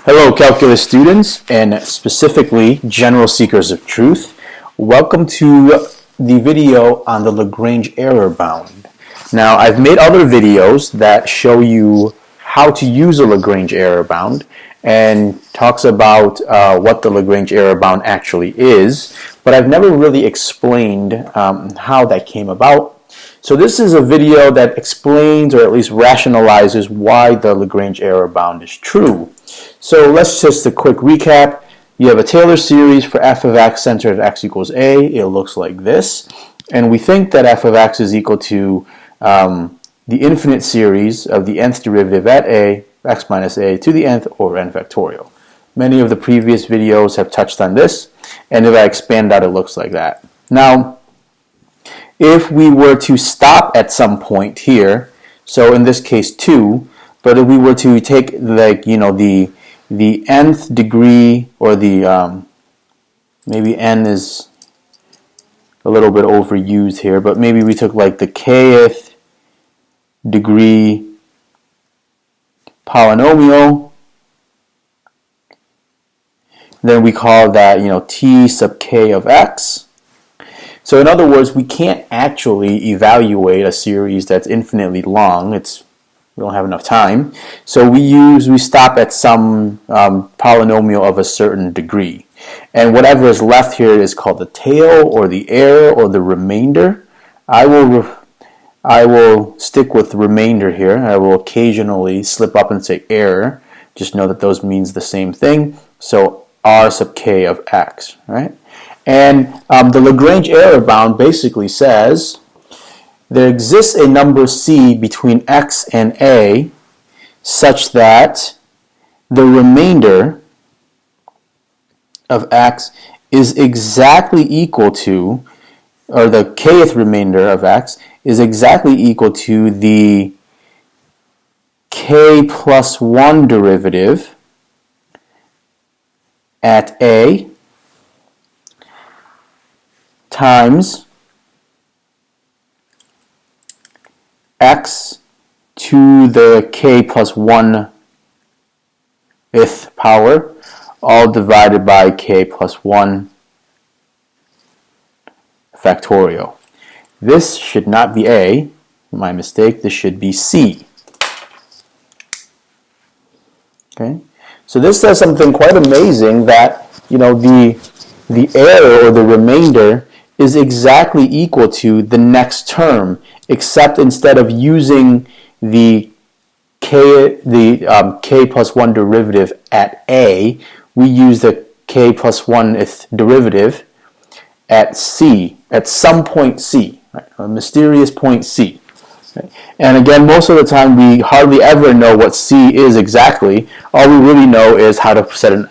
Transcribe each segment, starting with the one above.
Hello, calculus students, and specifically general seekers of truth. Welcome to the video on the Lagrange error bound. Now, I've made other videos that show you how to use a Lagrange error bound and talks about what the Lagrange error bound actually is, but I've never really explained how that came about. So this is a video that explains or at least rationalizes why the Lagrange error bound is true. So let's just a quick recap. You have a Taylor series for f of x centered at x equals a. It looks like this. And we think that f of x is equal to the infinite series of the nth derivative at a, x minus a to the nth over n factorial. Many of the previous videos have touched on this, and if I expand out, it looks like that. Now, if we were to stop at some point here, so in this case 2, but if we were to take the nth degree, or the maybe n is a little bit overused here, but maybe we took like the kth degree polynomial, then we call that t sub k of x. So in other words, we can't actually evaluate a series that's infinitely long. We don't have enough time. So we stop at some polynomial of a certain degree. And whatever is left here is called the tail or the error or the remainder. I will stick with the remainder here. I will occasionally slip up and say error. Just know that those means the same thing. So r sub k of x, right? And the Lagrange error bound basically says there exists a number c between x and a such that the remainder of x is exactly equal to, or the kth remainder of x is exactly equal to the k plus 1 derivative at a times x to the k plus 1th power, all divided by k plus 1 factorial. This should not be a, my mistake, this should be c. Okay, so this says something quite amazing, that the error or the remainder is exactly equal to the next term, except instead of using the k plus 1 derivative at a, we use the k plus 1th derivative at c, at some point c, right? A mysterious point c. Right? And again, most of the time we hardly ever know what c is exactly. All we really know is how to set an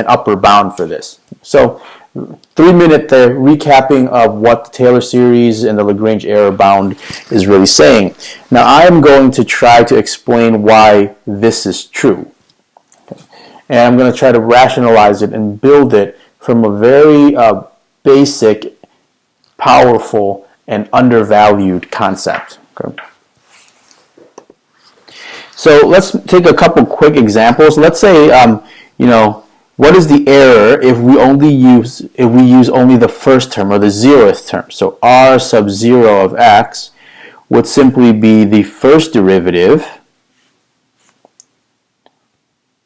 upper bound for this. So 3-minute recapping of what the Taylor series and the Lagrange error bound is really saying. Now I am going to try to explain why this is true. Okay. And I'm going to try to rationalize it and build it from a very basic, powerful, and undervalued concept. Okay. So let's take a couple quick examples. Let's say, what is the error if we use only the first term or the 0th term? So r sub 0 of x would simply be the first derivative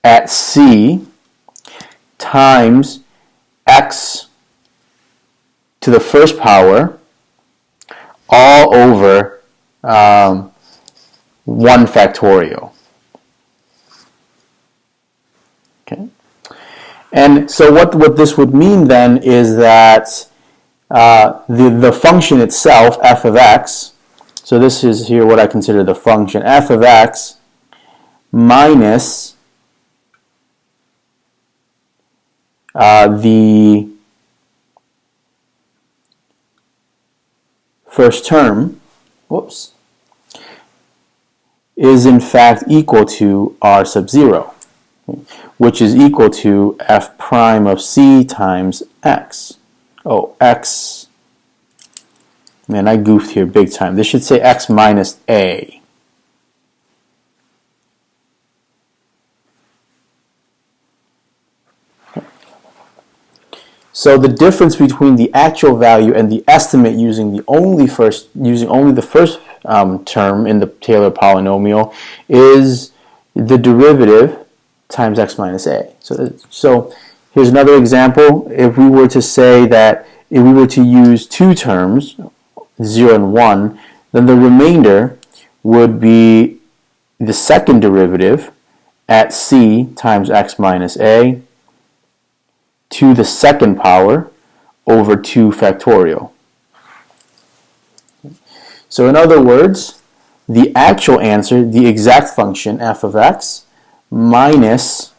at c times x to the first power all over 1 factorial. Okay. And so what this would mean then is that the function itself, f of x, so this is here what I consider the function, f of x minus the first term, is in fact equal to r sub 0. Which is equal to f prime of c times x. Oh, x. Man, I goofed here big time. This should say x minus a. So the difference between the actual value and the estimate using only the first term in the Taylor polynomial is the derivative times x minus a. So here's another example. If we were to say that if we were to use two terms, 0 and 1, then the remainder would be the second derivative at c times x minus a to the second power over 2 factorial. So in other words, the actual answer, the exact function f of x minus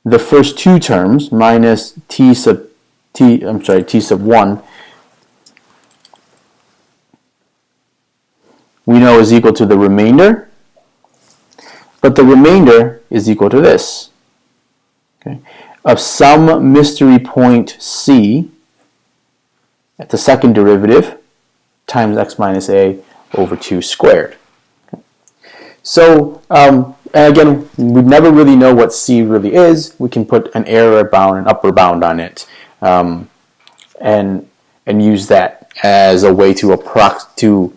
the first two terms minus t sub 1, we know is equal to the remainder, but the remainder is equal to this, okay, of some mystery point c at the second derivative times x minus a over 2 squared. Okay. So, and again, we never really know what c really is. We can put an error bound, an upper bound on it, and use that as a way to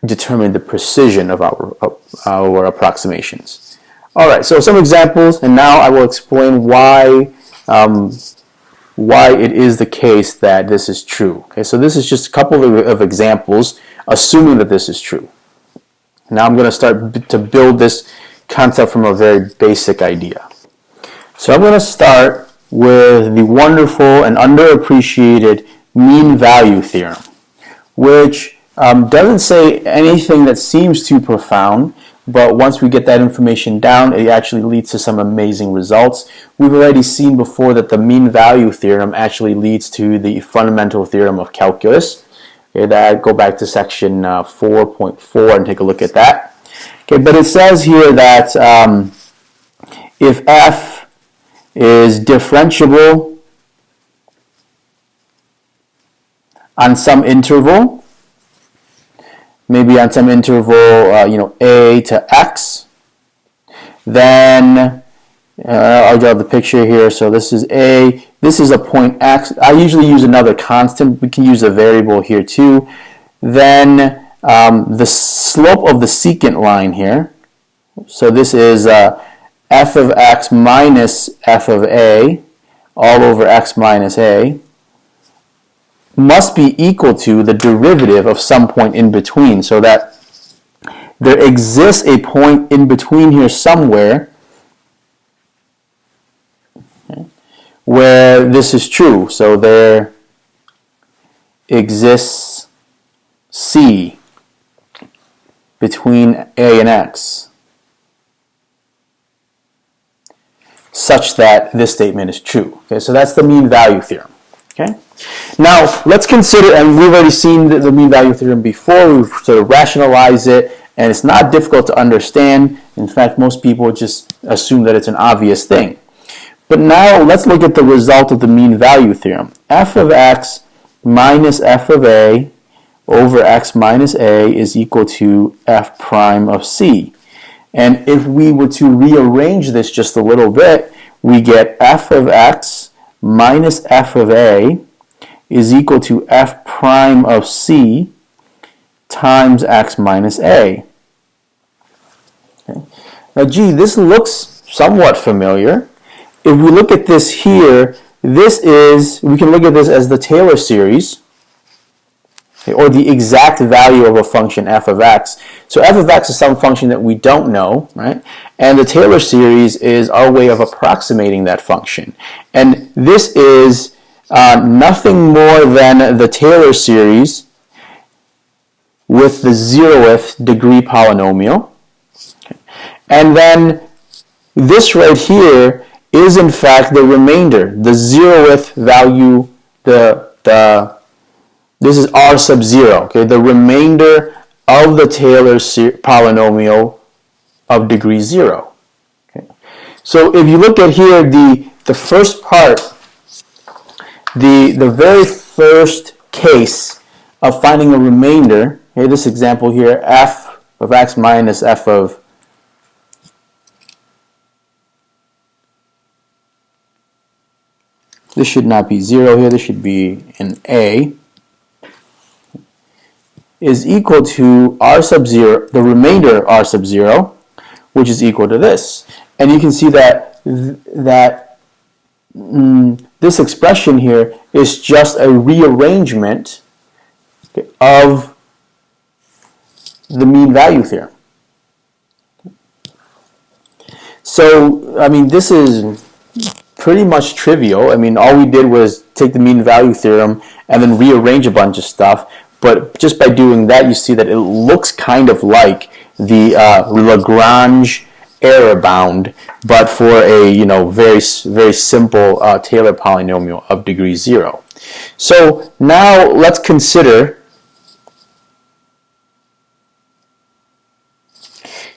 determine the precision of our approximations. All right, so some examples, and now I will explain why it is the case that this is true. Okay, so this is just a couple of examples, assuming that this is true. Now I'm going to start to build this concept from a very basic idea. So I'm going to start with the wonderful and underappreciated mean value theorem, which doesn't say anything that seems too profound, but once we get that information down, it actually leads to some amazing results. We've already seen before that the mean value theorem actually leads to the fundamental theorem of calculus. Okay, go back to section 4.4 and take a look at that. Okay, but it says here that if f is differentiable on some interval, maybe on some interval, a to x, then I'll draw the picture here. So this is a. This is a point x. I usually use another constant. We can use a variable here too. Then the slope of the secant line here. So this is f of x minus f of a all over x minus a must be equal to the derivative of some point in between, so that there exists a point in between here somewhere, okay, where this is true. So there exists c between a and x such that this statement is true. Okay, so that's the mean value theorem. Okay. Now, let's consider, and we've already seen the mean value theorem before, we've sort of rationalized it, and it's not difficult to understand. In fact, most people just assume that it's an obvious thing. But now, let's look at the result of the mean value theorem. F of x minus f of a over x minus a is equal to f prime of c. And if we were to rearrange this just a little bit, we get f of x minus f of a is equal to f prime of c times x minus a. Okay. Now, gee, this looks somewhat familiar. If we look at this here, we can look at this as the Taylor series, okay, or the exact value of a function f of x. So f of x is some function that we don't know, right? And the Taylor series is our way of approximating that function. And this is nothing more than the Taylor series with the 0th degree polynomial. Okay. And then this right here is in fact the remainder, the 0th value, this is r sub 0, okay, the remainder of the Taylor polynomial of degree 0. Okay. So if you look at here, the first part, the very first case of finding a remainder, okay, this example here, f of x minus f of this should not be 0 here, this should be an A, is equal to r sub 0, the remainder r sub 0, which is equal to this. And you can see that this expression here is just a rearrangement of the mean value theorem. So, I mean, this is pretty much trivial. I mean, all we did was take the mean value theorem and then rearrange a bunch of stuff. But just by doing that, you see that it looks kind of like the Lagrange error bound, but for a very simple Taylor polynomial of degree 0. So now let's consider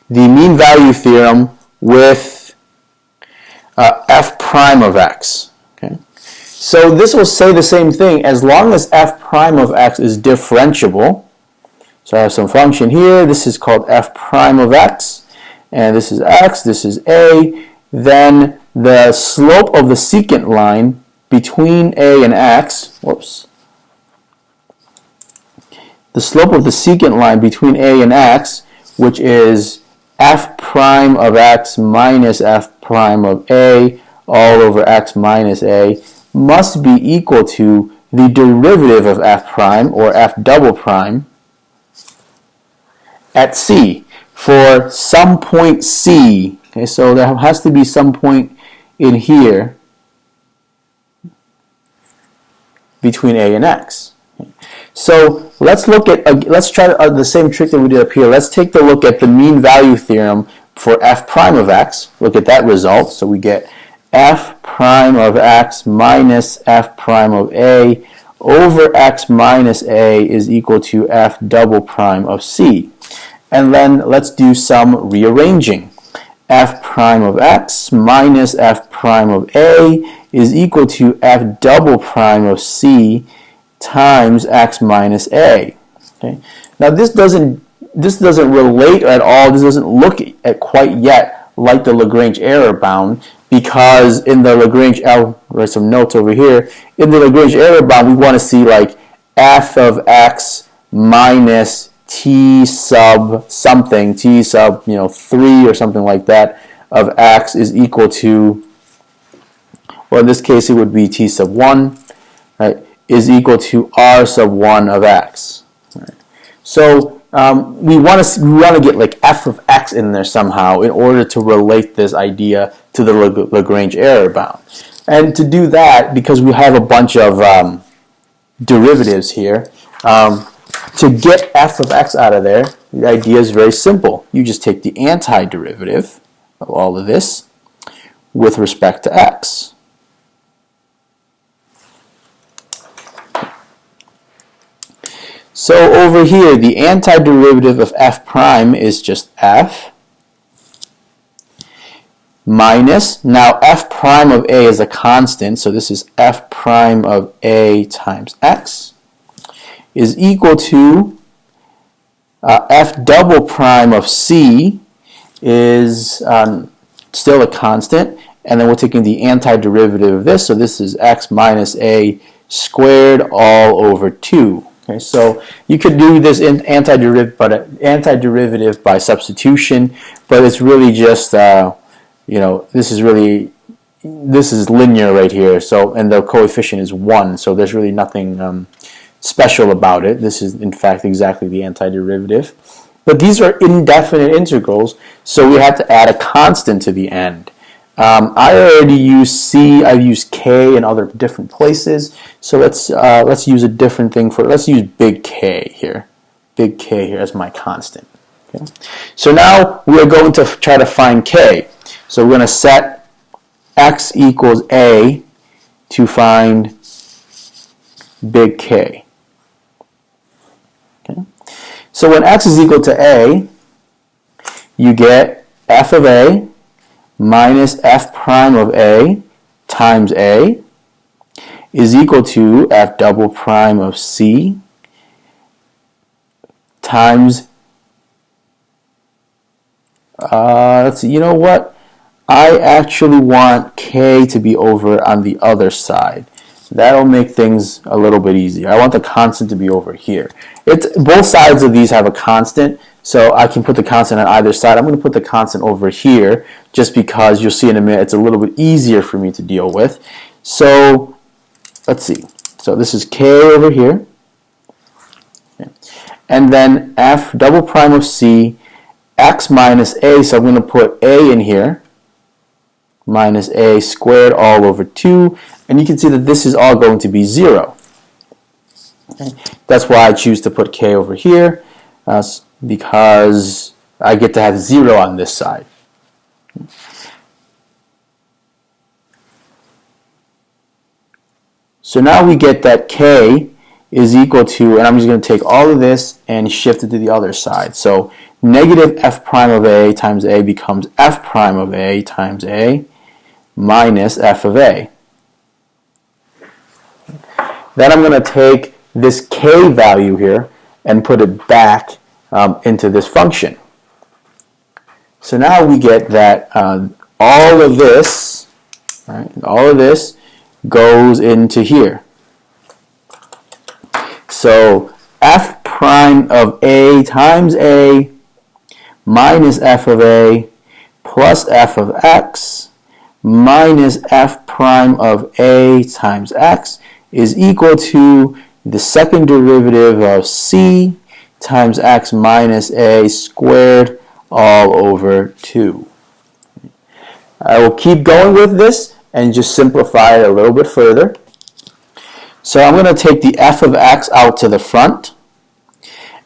the mean value theorem with f prime of x. Okay, so this will say the same thing as long as f prime of x is differentiable. So I have some function here. This is called f prime of x, and this is x, this is a. Then the slope of the secant line between a and x, the slope of the secant line between a and x, which is f prime of x minus f prime of a all over x minus a, must be equal to the derivative of f prime, or f double prime, at c, for some point c. Okay, so there has to be some point in here between a and x. So let's look at, let's try the same trick that we did up here. Let's take a look at the mean value theorem for f prime of x. Look at that result. So we get f prime of x minus f prime of a over x minus a is equal to f double prime of c. And then let's do some rearranging. F prime of x minus f prime of a is equal to f double prime of c times x minus a. Okay. Now this doesn't relate at all. This doesn't look at quite yet like the Lagrange error bound, because in the Lagrange, I'll write some notes over here. In the Lagrange error bound, we want to see like f of x minus t sub something, t sub 3 or something like that of x is equal to, well, in this case it would be t sub 1, right, is equal to r sub 1 of x. Right. So we want to get like f of x in there somehow in order to relate this idea to the Lagrange error bound. And to do that, because we have a bunch of derivatives here, to get f of x out of there, the idea is very simple. You just take the antiderivative of all of this with respect to x. So over here, the antiderivative of f prime is just f minus, now f prime of a is a constant, so this is f prime of a times x, is equal to f double prime of c is still a constant, and then we're taking the antiderivative of this, so this is x minus a squared all over 2. Okay, so you could do this antiderivative by substitution, but it's really just this is linear right here. So, and the coefficient is 1, so there's really nothing special about it. This is in fact exactly the antiderivative. But these are indefinite integrals, so we have to add a constant to the end. I already used c, I've used k in other different places, so let's use a different thing let's use big K here. Big K here as my constant. Okay. So now we're going to try to find k. So we're going to set x equals a to find big K. Okay. So when x is equal to a, you get f of a minus f prime of a times a is equal to f double prime of c times, let's see, you know what? I actually want k to be over on the other side. That'll make things a little bit easier. I want the constant to be over here. Both sides of these have a constant, so I can put the constant on either side. I'm going to put the constant over here just because you'll see in a minute it's a little bit easier for me to deal with. So let's see. So this is k over here. Okay. And then f double prime of c, x minus a, so I'm going to put a in here, minus a squared all over 2, and you can see that this is all going to be 0. Okay. That's why I choose to put k over here, because I get to have 0 on this side. So now we get that k is equal to, and I'm just going to take all of this and shift it to the other side. So negative f prime of a times a becomes f prime of a times a minus f of a. Then I'm going to take this k value here and put it back into this function. So now we get that all of this, right, all of this goes into here. So f prime of a times a minus f of a plus f of x minus f prime of a times x is equal to the second derivative of c times x minus a squared all over 2. I will keep going with this and just simplify it a little bit further. So I'm going to take the f of x out to the front,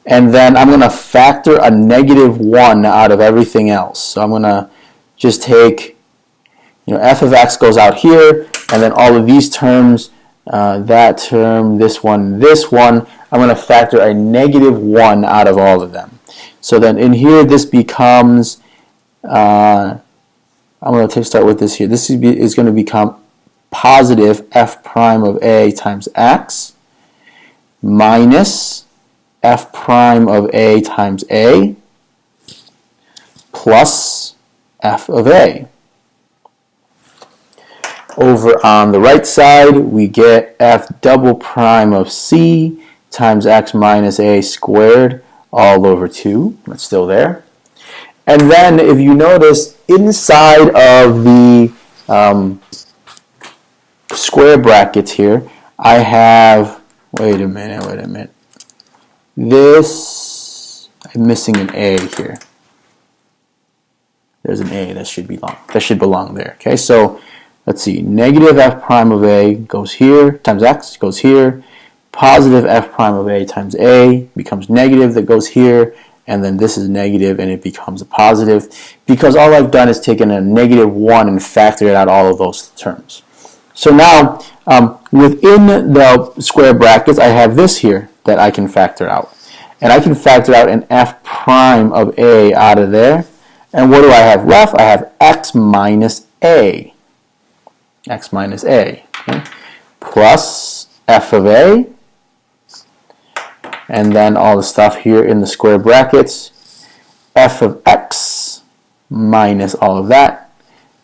and then I'm going to factor a negative 1 out of everything else. So I'm going to just take, f of x goes out here, and then all of these terms, that term, this one, I'm going to factor a negative 1 out of all of them. So then in here, this becomes, I'm going to start with this here. This is going to become positive f prime of a times x minus f prime of a times a plus f of a. Over on the right side, we get f double prime of c times x minus a squared all over 2. That's still there. And then if you notice, inside of the square brackets here, I have, wait a minute. This, I'm missing an a here. There's an a that should belong there. Okay, so let's see, negative f prime of a goes here, times x goes here, positive f prime of a times a becomes negative, that goes here, and then this is negative and it becomes a positive, because all I've done is taken a negative 1 and factored out all of those terms. So now, within the square brackets, I have this here that I can factor out. And I can factor out an f prime of a out of there. And what do I have left? I have x minus a. X minus a. Okay? Plus f of a. And then all the stuff here in the square brackets. F of x minus all of that,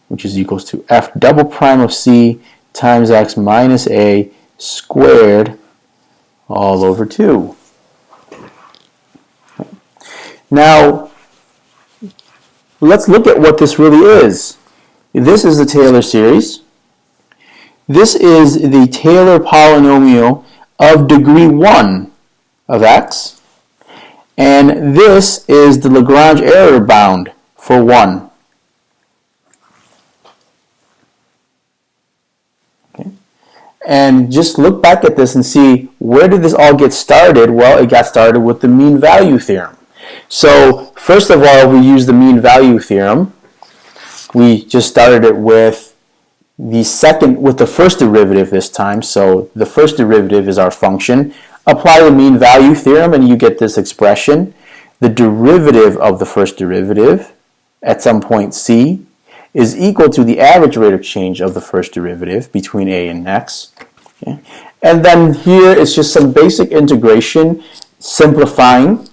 which is equals to f double prime of c times x minus a squared all over 2. Now, let's look at what this really is. This is the Taylor series. This is the Taylor polynomial of degree 1 of x. And this is the Lagrange error bound for 1. And just look back at this and see, where did this all get started? Well, it got started with the mean value theorem. So first of all, we use the mean value theorem. We just started it with the first derivative this time. So the first derivative is our function. Apply the mean value theorem and you get this expression. The derivative of the first derivative at some point c is equal to the average rate of change of the first derivative between a and x. Okay. And then here it's just some basic integration, simplifying,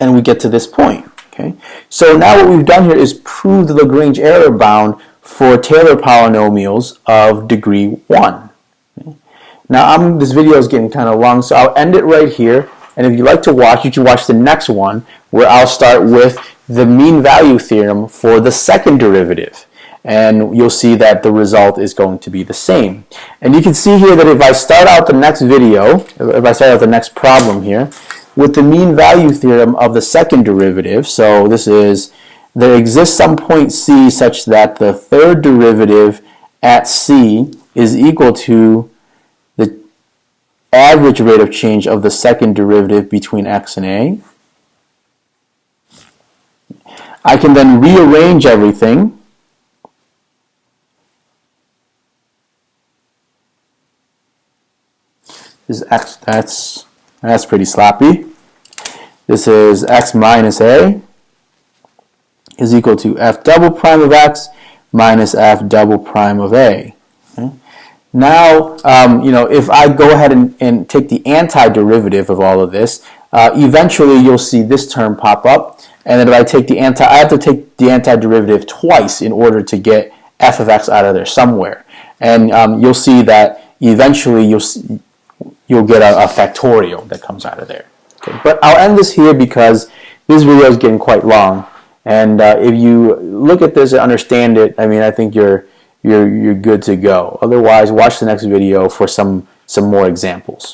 and we get to this point. Okay, so now what we've done here is prove the Lagrange error bound for Taylor polynomials of degree 1. Okay. Now this video is getting kind of long, so I'll end it right here. And if you'd like to watch, you should watch the next one where I'll start with the mean value theorem for the second derivative. And you'll see that the result is going to be the same. And you can see here that if I start out the next video, if I start out the next problem here, with the mean value theorem of the second derivative, so this is, there exists some point C such that the third derivative at C is equal to the average rate of change of the second derivative between x and a. I can then rearrange everything. This is x, that's pretty sloppy. This is x minus a is equal to f double prime of x minus f double prime of a. Okay. Now, if I go ahead and take the antiderivative of all of this, eventually you'll see this term pop up. And then if I take I have to take the antiderivative twice in order to get f of x out of there somewhere. And you'll see that eventually you'll get a factorial that comes out of there. Okay. But I'll end this here because this video is getting quite long. And if you look at this and understand it, I think you're good to go. Otherwise, watch the next video for some more examples.